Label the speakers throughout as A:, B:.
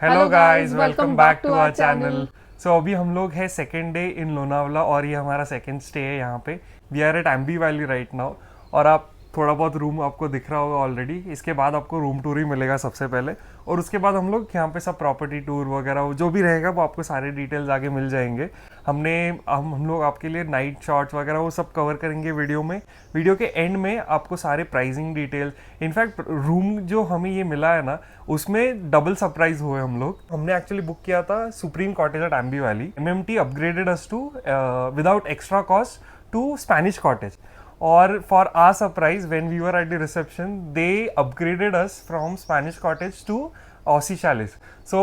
A: Hello guys, welcome back to our channel. So अभी हम लोग है सेकेंड डे इन लोनावला और ये हमारा सेकेंड स्टे है यहाँ पे। We are at Aamby Valley right now. और आप थोड़ा बहुत रूम आपको दिख रहा होगा ऑलरेडी। इसके बाद आपको रूम टूर ही मिलेगा सबसे पहले, और उसके बाद हम लोग यहाँ पे सब प्रॉपर्टी टूर वगैरह जो भी रहेगा वो आपको सारे डिटेल्स आगे मिल जाएंगे। हम लोग आपके लिए नाइट शॉट्स वगैरह वो सब कवर करेंगे वीडियो में। वीडियो के एंड में आपको सारे प्राइसिंग डिटेल्स, इनफैक्ट रूम जो हमें ये मिला है ना उसमें डबल सरप्राइज हुए हम लोग। हमने एक्चुअली बुक किया था supreme cottage at Aamby Valley. MMT upgraded us to without extra cost to Spanish cottage, और for our surprise when we were at the reception they upgraded us from Spanish cottage to Aussie chalets. So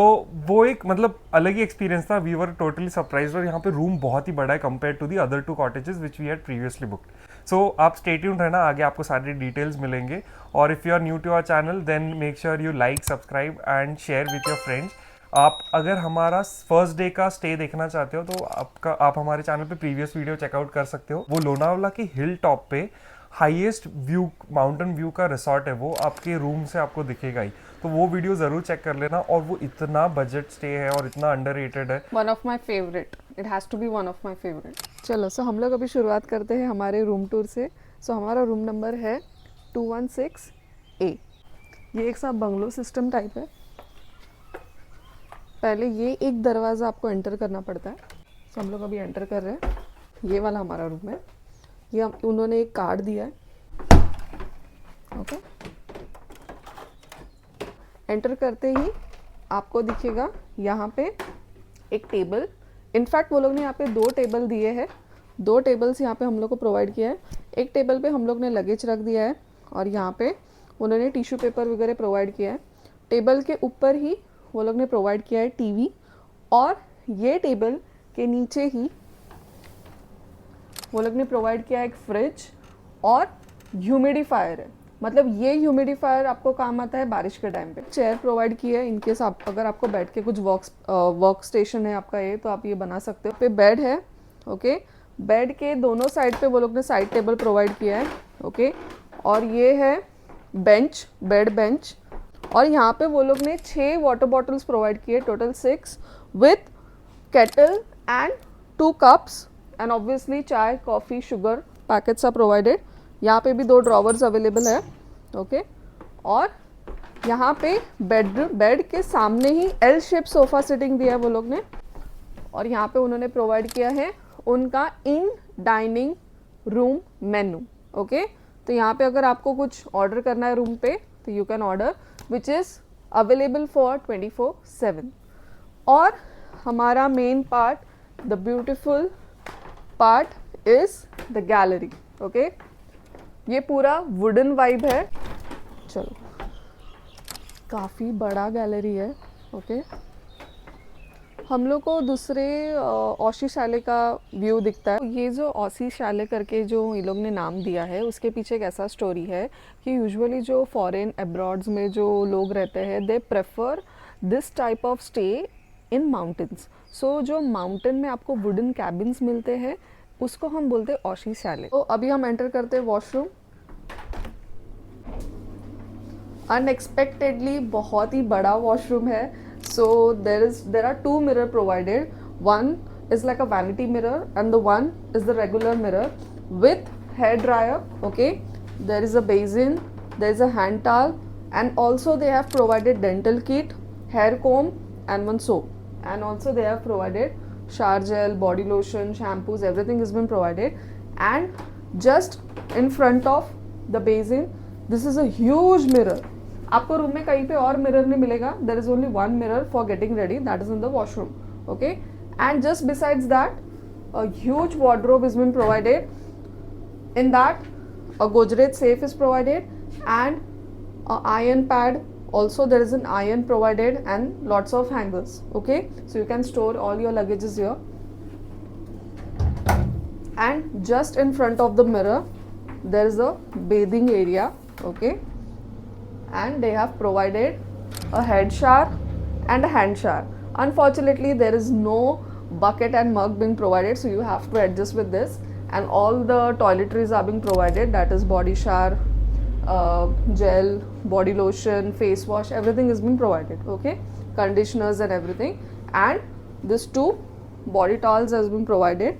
A: वो एक मतलब अलग ही experience था। We were totally surprise. और यहाँ पे रूम बहुत ही बड़ा है compare to the other two cottages which we had previously booked. सो आप स्टे ट्यून्ड रहना, आगे आपको सारे डिटेल्स मिलेंगे। और if you are new to our channel then make sure you like, subscribe and share with your friends. आप अगर हमारा फर्स्ट डे का स्टे देखना चाहते हो तो आप हमारे चैनल पे प्रीवियस वीडियो चेकआउट कर सकते हो। वो लोनावला की हिल टॉप पे हाईएस्ट व्यू, माउंटेन व्यू का रिसॉर्ट है, वो आपके रूम से आपको दिखेगा ही। तो वो वीडियो ज़रूर चेक कर लेना। और वो इतना बजट स्टे है और इतना अंडररेटेड है।
B: One of my favourite, it has to be one of my favourite. चलो, सो हम लोग अभी शुरुआत करते हैं हमारे रूम टूर से। सो हमारा रूम नंबर है 216A। ये एक सा बंगलो सिस्टम टाइप है। पहले ये एक दरवाज़ा आपको एंटर करना पड़ता है। सो हम लोग अभी एंटर कर रहे हैं। ये वाला हमारा रूम है। ये उन्होंने एक कार्ड दिया है। ओके, एंटर करते ही आपको दिखेगा यहाँ पे एक टेबल। इनफैक्ट वो लोग ने यहाँ पे 2 टेबल दिए हैं। 2 टेबल्स यहाँ पे हम लोग को प्रोवाइड किया है। एक टेबल पे हम लोग ने लगेज रख दिया है और यहाँ पे उन्होंने टिश्यू पेपर वगैरह प्रोवाइड किया है। टेबल के ऊपर ही वो लोग ने प्रोवाइड किया है टीवी, और ये टेबल के नीचे ही वो लोग ने प्रोवाइड किया है एक फ्रिज और ह्यूमिडिफायर है। मतलब ये ह्यूमिडिफायर आपको काम आता है बारिश के टाइम पे। चेयर प्रोवाइड की है इनकेस आप अगर आपको बैठ के कुछ वर्क स्टेशन है आपका ये, तो आप ये बना सकते हो। पे बेड है। ओके, बेड के दोनों साइड पे वो लोग ने साइड टेबल प्रोवाइड किया है। ओके, और ये है बेंच, बेड बेंच। और यहाँ पे वो लोग ने 6 वाटर बॉटल्स प्रोवाइड किए, total 6, with kettle and 2 cups and obviously chai, coffee, sugar packets are provided. यहाँ पे भी 2 ड्रॉवर्स अवेलेबल है। ओके, और यहाँ पे बेड के सामने ही एल शेप सोफ़ा सिटिंग दिया है वो लोग ने। और यहाँ पे उन्होंने प्रोवाइड किया है उनका इन डाइनिंग रूम मेनू। ओके, तो यहाँ पे अगर आपको कुछ ऑर्डर करना है रूम पे तो you can order, which is available for 24/7। और हमारा main part, the beautiful part is the gallery. Okay, ये पूरा वुडन वाइब है। चलो, काफ़ी बड़ा गैलरी है। ओके, हम लोग को दूसरे ऑसी शैले का व्यू दिखता है। ये जो ऑसी शैले करके जो ये लोग ने नाम दिया है उसके पीछे एक ऐसा स्टोरी है कि यूजुअली जो फॉरेन अब्रॉड्स में जो लोग रहते हैं they prefer this type of stay in mountains. So जो माउंटेन में आपको वुडन कैबिन्स मिलते हैं उसको हम बोलते हैं ऑसी शैले। तो अभी हम एंटर करते हैं वॉशरूम। अनएक्सपेक्टेडली बहुत ही बड़ा वॉशरूम है। So there are 2 mirror provided. One is like a vanity mirror and the one is the regular mirror with hair dryer. Okay, there is a basin, there is a hand towel, and also they have provided dental kit, hair comb and one soap, and also they have provided shower gel, body lotion, shampoos, everything has been provided. And just in front of the basin this is a huge mirror. आपको room में कहीं पे और mirror नहीं मिलेगा। There is only 1 mirror for getting ready, that is in the washroom. Okay, and just besides that a huge wardrobe is been provided. In that a Godrej safe is provided and a iron pad also. There is an iron provided and lots of hangers. Okay, so you can store all your luggages here. And just in front of the mirror there is a bathing area. Okay, and they have provided a head shower and a hand shower. Unfortunately there is no bucket and mug being provided, so you have to adjust with this. And all the toiletries are being provided, that is body shower, gel, body lotion, face wash, everything is being provided. Okay, conditioners and everything, and this 2 body towels has been provided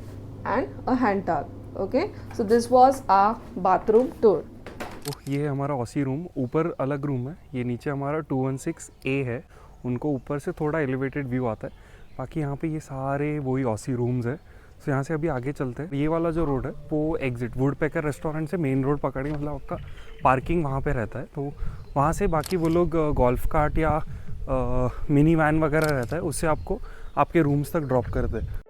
B: and a hand towel. Okay, so this was our bathroom tour.
A: ये हमारा Aussie room, ऊपर अलग room है, ये नीचे हमारा 216A है, उनको ऊपर से थोड़ा एलिवेटेड व्यू आता है। बाकी यहाँ पे ये सारे वही ऑसी रूम्स है। सो यहाँ से अभी आगे चलते हैं। ये वाला जो रोड है वो एग्जिट वुडपेकर रेस्टोरेंट से मेन रोड पकड़ेंगे, मतलब आपका पार्किंग वहाँ पे रहता है, तो वहाँ से बाकी वो लोग गोल्फ कार्ट या मिनी वैन वगैरह रहता है, उससे आपको आपके रूम्स तक ड्रॉप करते हैं।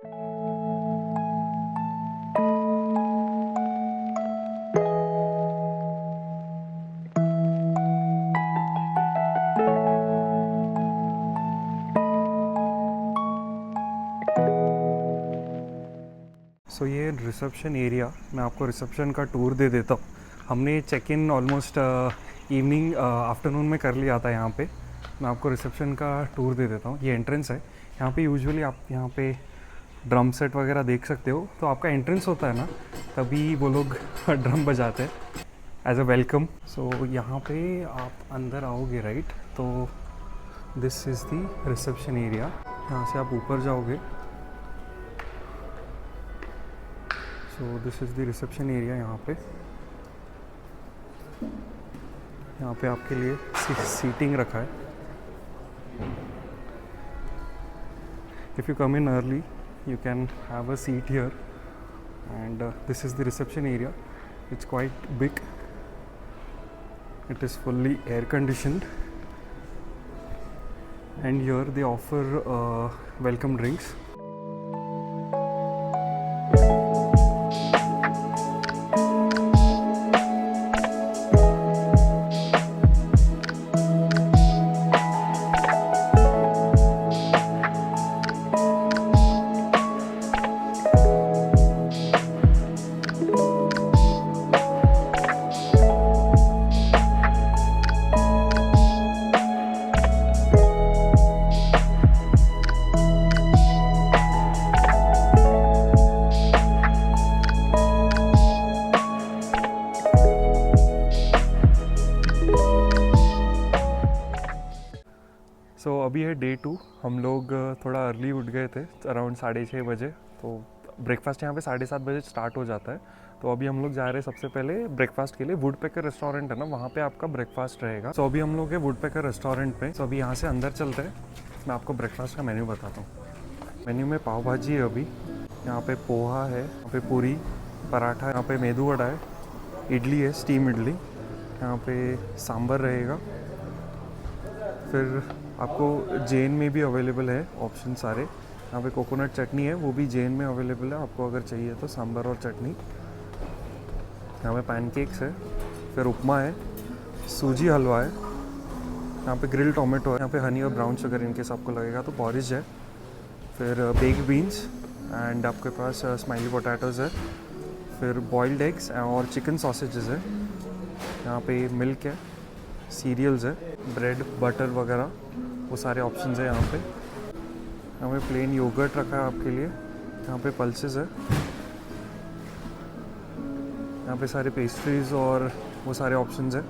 A: सो ये रिसेप्शन एरिया, मैं आपको रिसेप्शन का टूर दे देता हूँ। हमने check in almost evening afternoon में कर लिया था यहाँ पे। मैं आपको रिसेप्शन का टूर दे देता हूँ। ये एंट्रेंस है, यहाँ पे यूजुअली आप यहाँ पे ड्रम सेट वगैरह देख सकते हो। तो आपका एंट्रेंस होता है ना, तभी वो लोग ड्रम बजाते हैं एज अ वेलकम। सो यहाँ पे आप अंदर आओगे राइट, तो this is the reception area. यहाँ से आप ऊपर जाओगे, so this is the reception area. यहाँ पे आपके लिए सीटिंग रखा है। If you come in early you can have a seat here, and this is the reception area. It's quite big, it is fully air conditioned, and here they offer welcome drinks. So अभी है day 2। हम लोग थोड़ा early उठ गए थे, around 6:30 बजे। तो ब्रेकफास्ट यहाँ पे 7:30 बजे स्टार्ट हो जाता है। तो अभी हम लोग जा रहे हैं सबसे पहले ब्रेकफास्ट के लिए। वुडपेकर रेस्टोरेंट है ना, वहाँ पे आपका ब्रेकफास्ट रहेगा। सो अभी हम लोग है वुडपेकर रेस्टोरेंट पे। सो अभी यहाँ से अंदर चलते हैं, मैं आपको ब्रेकफास्ट का मेन्यू बताता हूँ। मेन्यू में पाव भाजी है, अभी यहाँ पे पोहा है, यहाँ पे पूरी पराठा, यहाँ पे मेदू वड़ा है, इडली है, स्टीम इडली, यहाँ पे सांभर रहेगा। फिर आपको जैन में भी अवेलेबल है ऑप्शन सारे। यहाँ पे कोकोनट चटनी है, वो भी जैन में अवेलेबल है, आपको अगर चाहिए तो सांभर और चटनी। यहाँ पे पैनकेक्स है, फिर उपमा है, सूजी हलवा है, यहाँ पे ग्रिल टोमेटो है, यहाँ पे हनी और ब्राउन शुगर इनकेस आपको लगेगा तो पॉरिज है, फिर बेक्ड बीन्स एंड आपके पास स्माइली पोटैटोज़ है, फिर बॉइल्ड एग्स और चिकन सॉसेजेस है, यहाँ पे मिल्क है, सीरियल्स है, ब्रेड बटर वगैरह वो सारे ऑप्शंस है यहाँ पे। यहाँ पे प्लेन योगर्ट रखा है आपके लिए, यहाँ पे पल्सेस है, यहाँ पे सारे पेस्ट्रीज और वो सारे ऑप्शंस है,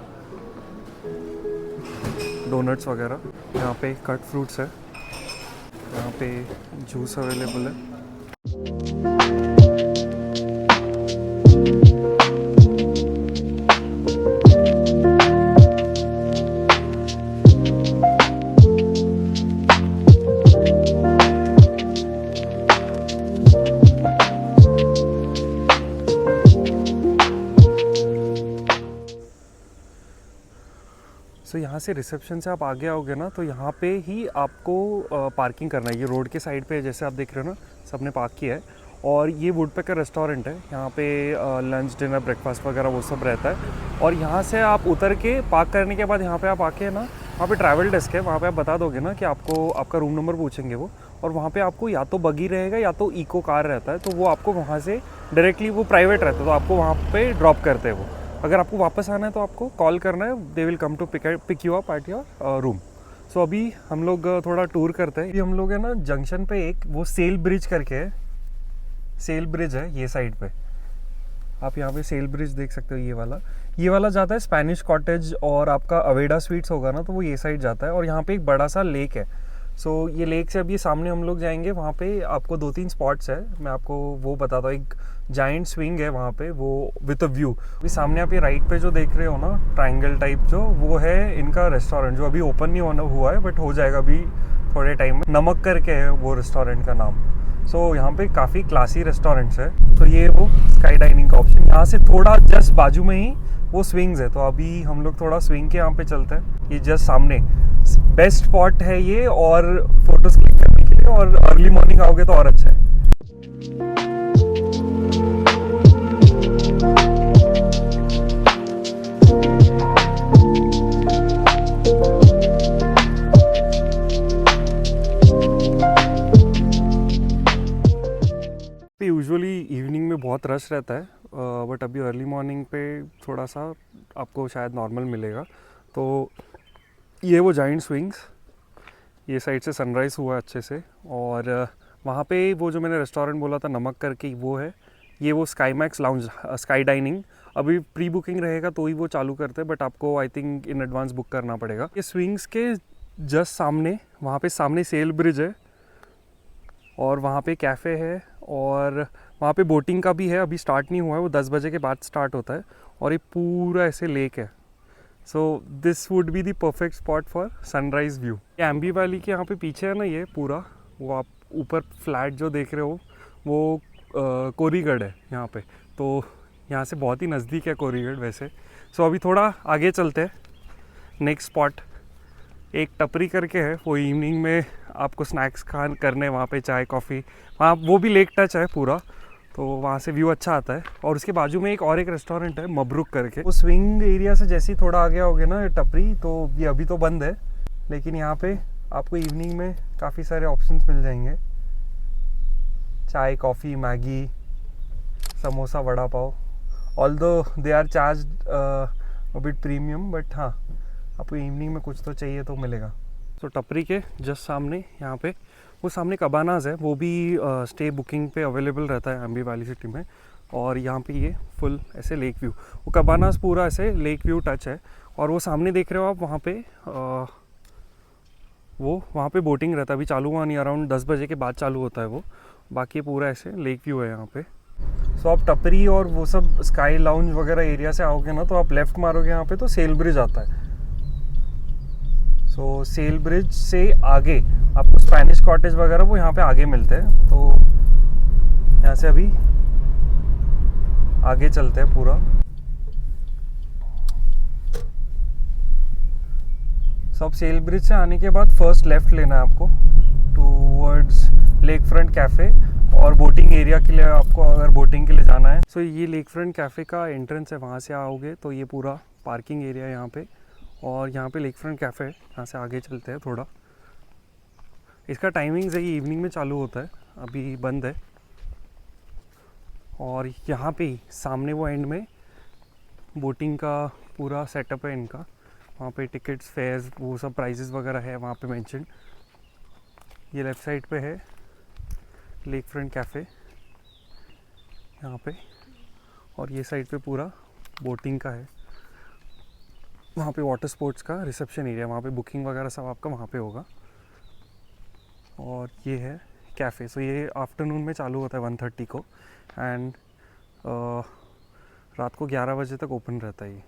A: डोनट्स वगैरह। यहाँ पे कट फ्रूट्स है, यहाँ पे जूस अवेलेबल है। सो यहाँ से रिसेप्शन से आप आगे आओगे ना, तो यहाँ पे ही आपको पार्किंग करना है। ये रोड के साइड पे जैसे आप देख रहे हो ना, सबने पार्क किया है। और ये वुडपेकर रेस्टोरेंट है, यहाँ पे लंच डिनर ब्रेकफास्ट वगैरह वो सब रहता है। और यहाँ से आप उतर के पार्क करने के बाद यहाँ पे आप आके ना, वहाँ पे ट्रैवल डेस्क है, वहाँ पे आप बता दोगे ना कि आपको आपका रूम नंबर पूछेंगे वो, और वहाँ पे आपको या तो बगी रहेगा या तो इको कार रहता है, तो वो आपको वहाँ से डायरेक्टली, वो प्राइवेट रहता है तो आपको वहाँ पे ड्रॉप करते हैं वो। अगर आपको वापस आना है तो आपको कॉल करना है, they will come to pick you up at your room. So अभी हम लोग थोड़ा टूर करते हैं। अभी हम लोग है ना जंक्शन पे, एक वो सेल ब्रिज करके है, सेल ब्रिज है ये साइड पे, आप यहाँ पे सेल ब्रिज देख सकते हो, ये वाला जाता है स्पेनिश कॉटेज और आपका अवेडा स्वीट्स होगा ना, तो वो ये साइड जाता है। और यहाँ पे एक बड़ा सा लेक है। सो ये लेक से अभी सामने हम लोग जाएंगे, वहाँ पे आपको 2-3 स्पॉट्स है, मैं आपको वो बताता हूँ। एक जाइंट स्विंग है वहाँ पे, वो विद अ व्यू। अभी सामने आप ये राइट पे जो देख रहे हो ना, ट्रायंगल टाइप जो, वो है इनका रेस्टोरेंट, जो अभी ओपन नहीं होना हुआ है बट हो जाएगा अभी थोड़े टाइम में। नमक करके है वो रेस्टोरेंट का नाम। सो यहाँ पे काफ़ी क्लासी रेस्टोरेंट्स है। तो ये वो स्काई डाइनिंग का ऑप्शन, यहाँ से थोड़ा जस्ट बाजू में ही वो स्विंग्स है। तो अभी हम लोग थोड़ा स्विंग के यहाँ पे चलते हैं। ये जस्ट सामने बेस्ट स्पॉट है ये, और फोटोज क्लिक करने के लिए, और अर्ली मॉर्निंग आओगे तो और अच्छा है। यूजुअली इवनिंग में बहुत रश रहता है, बट अभी अर्ली मॉर्निंग पे थोड़ा सा आपको शायद नॉर्मल मिलेगा। तो ये वो जाइंट स्विंग्स, ये साइड से सनराइज़ हुआ अच्छे से। और वहाँ पे वो जो मैंने रेस्टोरेंट बोला था नमक करके, वो है। ये वो sky max lounge sky dining, अभी प्री बुकिंग रहेगा तो ही वो चालू करते हैं, बट आपको I think in advance book करना पड़ेगा। ये स्विंग्स के जस्ट सामने, वहाँ पे सामने सेल ब्रिज है, और वहाँ पे कैफ़े है, और वहाँ पे बोटिंग का भी है। अभी स्टार्ट नहीं हुआ है, वो 10 बजे के बाद स्टार्ट होता है। और ये पूरा ऐसे लेक है। So this would be the perfect spot for sunrise view. ये एम्बी वैली के यहाँ पे पीछे है ना, ये पूरा वो आप ऊपर फ्लैट जो देख रहे हो, वो कोरीगढ़ है यहाँ पे। तो यहाँ से बहुत ही नज़दीक है कोरीगढ़ वैसे। सो अभी थोड़ा आगे चलते हैं। नेक्स्ट स्पॉट एक टपरी करके है, वो इवनिंग में आपको स्नैक्स करने, वहाँ पे चाय कॉफ़ी, वहाँ वो भी लेक टच है पूरा, तो वहाँ से व्यू अच्छा आता है। और उसके बाजू में और एक रेस्टोरेंट है मबरूक करके। वो स्विंग एरिया से जैसे ही थोड़ा आगे आओगे ना, ये टपरी, तो ये अभी तो बंद है, लेकिन यहाँ पे आपको इवनिंग में काफ़ी सारे ऑप्शंस मिल जाएंगे। चाय coffee, Maggi, samosa, vada pav. Although they are charged a bit premium, but हाँ, आपको इवनिंग में कुछ तो चाहिए तो मिलेगा। तो टपरी के जस्ट सामने यहाँ पे वो सामने कबानाज है, वो भी स्टे बुकिंग पे अवेलेबल रहता है एम्बी वैली सिटी में। और यहाँ पे ये फुल ऐसे लेक व्यू, वो कबानाज पूरा ऐसे लेक व्यू टच है। और वो सामने देख रहे हो आप, वहाँ पे वो वहाँ पे बोटिंग रहता है, अभी चालू हुआ नहीं, अराउंड 10 बजे के बाद चालू होता है वो। बाकी पूरा ऐसे लेक व्यू है यहाँ पे। सो आप टपरी और वो सब स्काई लाउंज वगैरह एरिया से आओगे ना, तो आप लेफ़्ट मारोगे यहाँ पे तो सेल ब्रिज आता है। तो सेल ब्रिज से आगे आपको स्पेनिश कॉटेज वगैरह वो यहाँ पे आगे मिलते हैं। तो यहाँ से अभी आगे चलते हैं पूरा। सब सेल ब्रिज से आने के बाद फर्स्ट लेफ्ट लेना है आपको टूवर्ड्स लेक फ्रंट कैफ़े और बोटिंग एरिया के लिए, आपको अगर बोटिंग के लिए जाना है। सो ये लेक फ्रंट कैफ़े का एंट्रेंस है, वहाँ से आओगे तो ये पूरा पार्किंग एरिया है यहाँ पे। और यहाँ पे लेक फ्रंट कैफ़े है, यहाँ से आगे चलते हैं थोड़ा। इसका टाइमिंग है, ये इवनिंग में चालू होता है, अभी बंद है। और यहाँ पे ही सामने वो एंड में बोटिंग का पूरा सेटअप है इनका। वहाँ पे टिकट्स, फेयर्स, वो सब प्राइजेस वगैरह है वहाँ पे मेंशन। ये लेफ़्ट साइड पे है लेक फ्रंट कैफ़े यहाँ पे, और ये साइड पे पूरा बोटिंग का है। वहाँ पे वाटर स्पोर्ट्स का रिसेप्शन एरिया, वहाँ पे बुकिंग वगैरह सब आपका वहाँ पे होगा। और ये है कैफ़े। सो ये आफ्टरनून में चालू होता है 1:30 को, एंड रात को 11 बजे तक ओपन रहता है ये।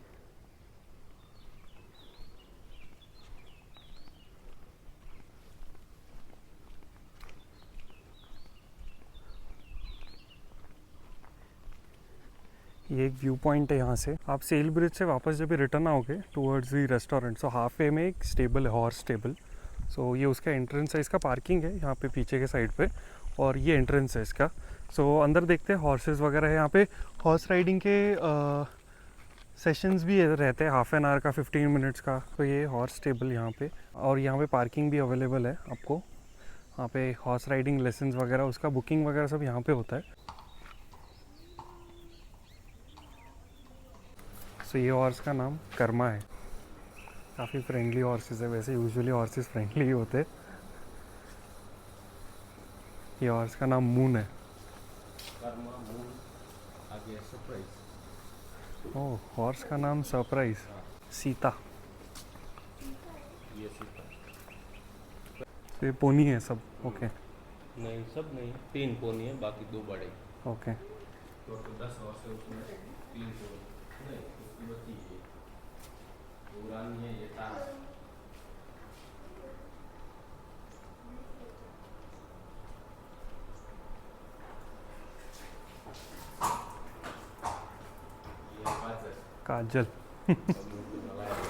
A: ये एक व्यू पॉइंट है, यहाँ से आप सेल ब्रिज से वापस जब रिटर्न आओगे towards the restaurant, so half way में एक स्टेबल है, हॉर्स स्टेबल। सो ये उसका एंट्रेंस है, इसका पार्किंग है यहाँ पे पीछे के साइड पे, और ये एंट्रेंस है इसका। सो अंदर देखते हैं, हॉर्सेस वगैरह है यहाँ पे। हॉर्स राइडिंग के सेशंस भी रहते हैं, हाफ एन आवर का, 15 मिनट्स का। तो ये हॉर्स स्टेबल यहाँ पे, और यहाँ पे पार्किंग भी अवेलेबल है आपको। यहाँ पे हॉर्स राइडिंग लेसन्स वगैरह, उसका बुकिंग वगैरह सब यहाँ पे होता है। सो ये हॉर्स का नाम कर्मा है, काफ़ी फ्रेंडली हॉर्सेस है, वैसे यूजुअली हॉर्सेस फ्रेंडली ही होते हैं। ये हॉर्स का नाम मून है।
C: कर्मा मून आगे सरप्राइज।
A: ओह, हॉर्स का नाम सरप्राइज, सीता।
C: ये सीता।
A: ये पोनी है सब, ओके
C: नहीं सब नहीं, 3 पोनी है, बाकी 2 बड़े।
A: ओके।
C: टोटल 10 हॉर्स है, उसमें 3 पोनी नहीं, उसकी बच्ची है, पुरानी है ये तारा। ये काजल,
A: काजल।
C: अब मुझे लगाया है।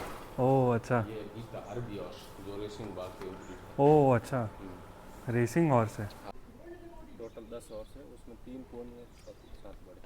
A: ओह अच्छा।
C: ये गीता अरबी हॉर्स जो रेसिंग बाग के ऊपर।
A: ओह अच्छा, रेसिंग हॉर्स है।
C: टोटल 10 हॉर्स है, उसमें 3 पोनी है, 7 बड़े।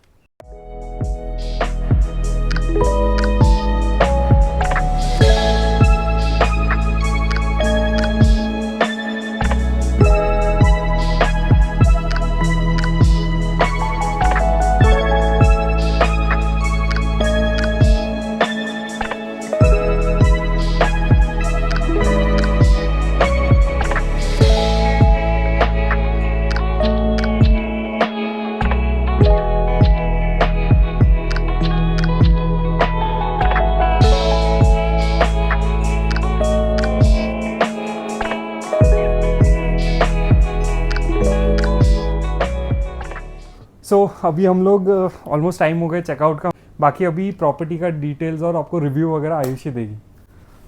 A: सो अभी हम लोग ऑलमोस्ट टाइम हो गए चेकआउट का। बाकी अभी प्रॉपर्टी का डिटेल्स और आपको रिव्यू वगैरह आयुषी देगी।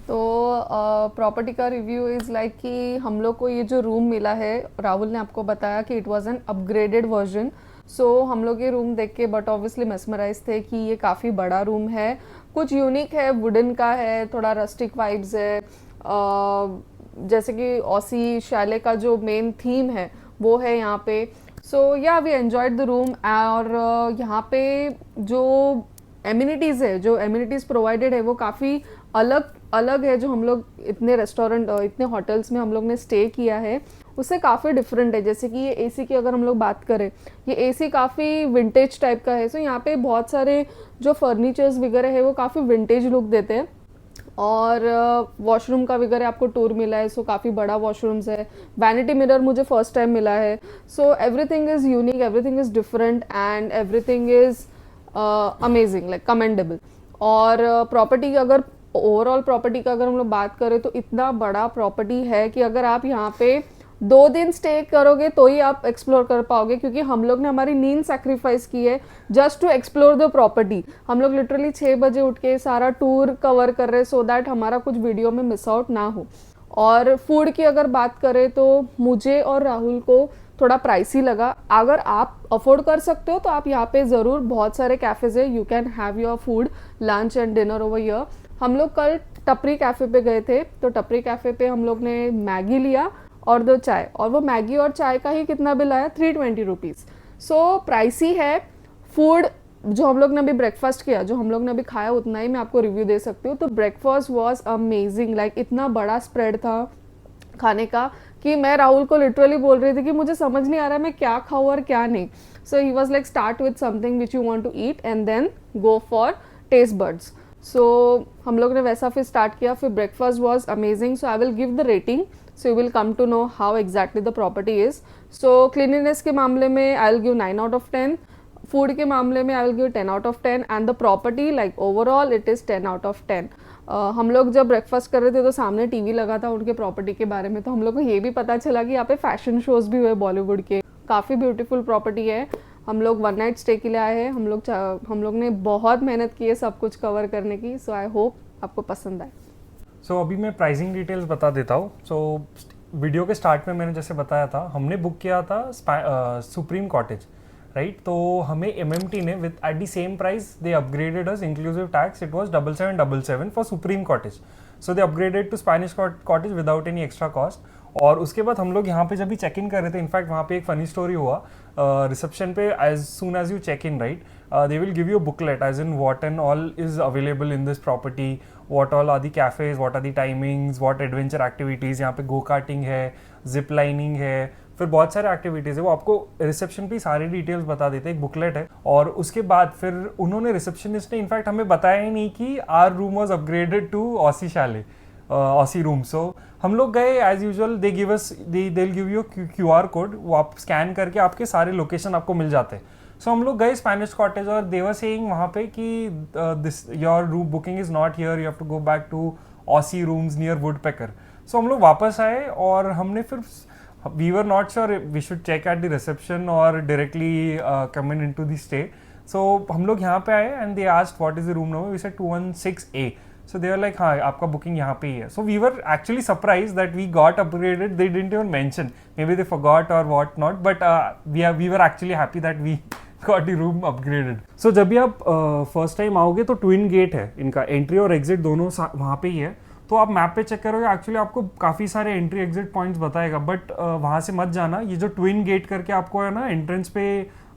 B: तो प्रॉपर्टी का रिव्यू इज़ लाइक कि हम लोग को ये जो रूम मिला है, राहुल ने आपको बताया कि it was an upgraded version. So हम लोग ये रूम देख के बट ऑब्वियसली मेस्मराइज थे कि ये काफ़ी बड़ा रूम है, कुछ यूनिक है, वुडन का है, थोड़ा रस्टिक वाइब्स है, जैसे कि ऑसी शैले का जो मेन थीम है वो है यहाँ पे। सो या वी एन्जॉयड द रूम। और यहाँ पे जो एमिनिटीज़ है, जो एमिनिटीज़ प्रोवाइडेड है वो काफ़ी अलग अलग है। जो हम लोग इतने रेस्टोरेंट, इतने होटल्स में हम लोग ने स्टे किया है उससे काफ़ी डिफरेंट है। जैसे कि ये एसी की अगर हम लोग बात करें, ये एसी काफ़ी विंटेज टाइप का है। सो यहाँ पे बहुत सारे जो फर्नीचर्स वगैरह है वो काफ़ी विंटेज लुक देते हैं। और वॉशरूम का वगैरह आपको टूर मिला है, सो काफ़ी बड़ा वॉशरूम्स है। वैनिटी मिरर मुझे फर्स्ट टाइम मिला है। So everything is unique, everything is different and everything is amazing, like commendable. और प्रॉपर्टी अगर ओवरऑल प्रॉपर्टी का अगर हम लोग बात करें तो इतना बड़ा प्रॉपर्टी है कि अगर आप यहाँ पे 2 दिन स्टे करोगे तो ही आप एक्सप्लोर कर पाओगे, क्योंकि हम लोग ने हमारी नींद सैक्रिफाइस की है just to explore the property. हम लोग लिटरली 6 बजे उठ के सारा टूर कवर कर रहे हैं सो दैट हमारा कुछ वीडियो में मिस आउट ना हो। और फूड की अगर बात करें तो मुझे और राहुल को थोड़ा प्राइसी लगा। अगर आप अफोर्ड कर सकते हो तो आप यहाँ पे ज़रूर, बहुत सारे कैफ़ेज़ है, you can have your food, lunch and dinner over here. हम लोग कल टपरी कैफ़े पे गए थे, तो टपरी कैफ़े पे हम लोग ने मैगी लिया और 2 चाय, और वो मैगी और चाय का ही कितना बिल आया, 320 रुपीज़। सो प्राइसी है। फूड जो हम लोग ने अभी ब्रेकफास्ट किया, जो हम लोग ने अभी खाया, उतना ही मैं आपको रिव्यू दे सकती हूँ। तो ब्रेकफास्ट वॉज अमेजिंग, लाइक इतना बड़ा स्प्रेड था खाने का कि मैं राहुल को लिटरली बोल रही थी कि मुझे समझ नहीं आ रहा है मैं क्या खाऊँ और क्या नहीं। So he was like start with something which you want to eat and then go for taste buds. So हम लोग ने वैसा फिर स्टार्ट किया। फिर breakfast was amazing. So I will give the rating, so you will come to know how exactly the property is. So cleanliness के मामले में I will give 9 out of 10, food के मामले में I will give 10 out of 10 and the property like overall it is 10 out of 10। हम लोग जब breakfast कर रहे थे तो सामने टीवी लगा था उनके प्रॉपर्टी के बारे में, तो हम लोग को ये भी पता चला कि यहाँ पे फैशन शोज भी हुए बॉलीवुड के। काफ़ी ब्यूटीफुल प्रॉपर्टी है। हम लोग 1 नाइट स्टे के लिए आए हैं। हम लोग ने बहुत मेहनत की है सब कुछ कवर करने की। सो आई होप आपको पसंद आए।
A: सो अभी मैं प्राइसिंग डिटेल्स बता देता हूँ। सो वीडियो के स्टार्ट में मैंने जैसे बताया था, हमने बुक किया था सुप्रीम कॉटेज, राइट। तो हमें MMT ने with at the same price they upgraded us inclusive tax, it was 7777 for supreme cottage. So they upgraded to Spanish cottage without any extra cost. और उसके बाद हम लोग यहाँ पे जब भी चेक इन कर रहे थे, इनफैक्ट वहाँ पे एक फनी स्टोरी हुआ रिसेप्शन पे। As soon as you check in, right, they will give you a booklet as in what and all is available in this property, what all are the cafes, what are the timings, what adventure activities, यहाँ पे go karting है, zip lining है, फिर बहुत सारे activities है, वो आपको रिसेप्शन पे सारी डिटेल्स बता देते हैं, एक बुकलेट है। और उसके बाद फिर उन्होंने, रिसेप्शनिस्ट ने इनफैक्ट हमें बताया ही नहीं कि our room was upgraded to Aussie chalet, Aussie room. So हम लोग गए as usual, they give us, they will give you QR code, वो आप स्कैन करके आपके सारे लोकेशन आपको मिल जाते हैं। सो हम लोग गए स्पैनिश कॉटेज और देवर सेइंग वहाँ पे कि this your room booking is not here, you have to go back to Aussie rooms near woodpecker. So हम लोग वापस आए और हमने फिर we were not sure we should check at the reception और directly come in to the stay. So हम लोग यहाँ पे आए and they asked what is the room number, we said 216A। So they were like, हाँ आपका booking यहाँ पे ही है। So we were actually surprised that we got upgraded. They didn't even mention. Maybe they forgot or what not. But we were actually happy that we got the room upgraded. So जब भी आप first time आओगे तो twin gate है इनका, entry और exit दोनों वहाँ पे ही है। तो आप मैप पे चेक करोगे एक्चुअली आपको काफ़ी सारे एंट्री एग्जिट पॉइंट्स बताएगा, बट वहाँ से मत जाना। ये जो ट्विन गेट करके आपको है ना एंट्रेंस पे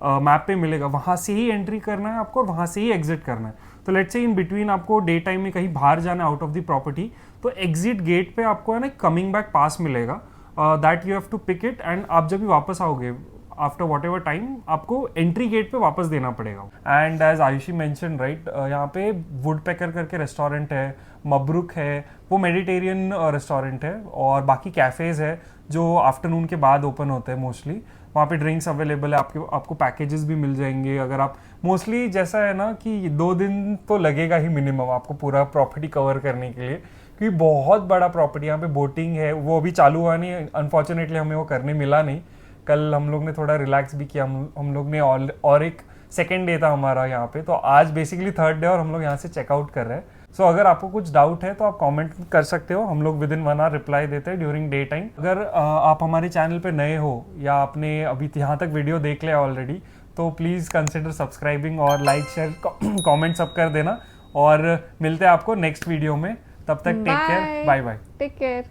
A: मैप पे मिलेगा, वहाँ से ही एंट्री करना है आपको और वहाँ से ही एग्जिट करना है। तो लेट्स से इन बिटवीन आपको डे टाइम में कहीं बाहर जाना है आउट ऑफ द प्रॉपर्टी, तो एग्जिट गेट पे आपको है ना कमिंग बैक पास मिलेगा, that you have to pick it. And आप जब भी वापस आओगे आफ्टर वॉट एवर टाइम आपको एंट्री गेट पे वापस देना पड़ेगा। And as Ayushi mention right, यहाँ पे वुडपेकर करके रेस्टोरेंट है, मबरूक है, वो मेडिटेरियन रेस्टोरेंट है, और बाकी कैफ़ेज़ है जो आफ्टरनून के बाद ओपन होते हैं मोस्टली। वहाँ पे ड्रिंक्स अवेलेबल है, आपको पैकेजेस भी मिल जाएंगे। अगर आप मोस्टली जैसा है ना कि 2 दिन तो लगेगा ही मिनिमम आपको पूरा प्रॉपर्टी कवर करने के लिए, क्योंकि बहुत बड़ा प्रॉपर्टी। यहाँ पे बोटिंग है, वो अभी चालू हुआ नहीं, अनफॉर्चुनेटली हमें वो करने मिला नहीं। कल हम लोग ने थोड़ा रिलैक्स भी किया, हम लोग ने और एक सेकेंड डे था हमारा यहाँ पे, तो आज बेसिकली थर्ड डे और हम लोग यहाँ से चेकआउट कर रहे हैं। सो अगर आपको कुछ डाउट है तो आप कमेंट कर सकते हो, हम लोग विद इन 1 आवर रिप्लाई देते हैं ड्यूरिंग डे टाइम। अगर आप हमारे चैनल पे नए हो या आपने अभी यहाँ तक वीडियो देख लिया ऑलरेडी, तो प्लीज़ कंसिडर सब्सक्राइबिंग और लाइक शेयर कमेंट सब कर देना। और मिलते हैं आपको नेक्स्ट वीडियो में, तब तक take care, bye bye.
B: Take care.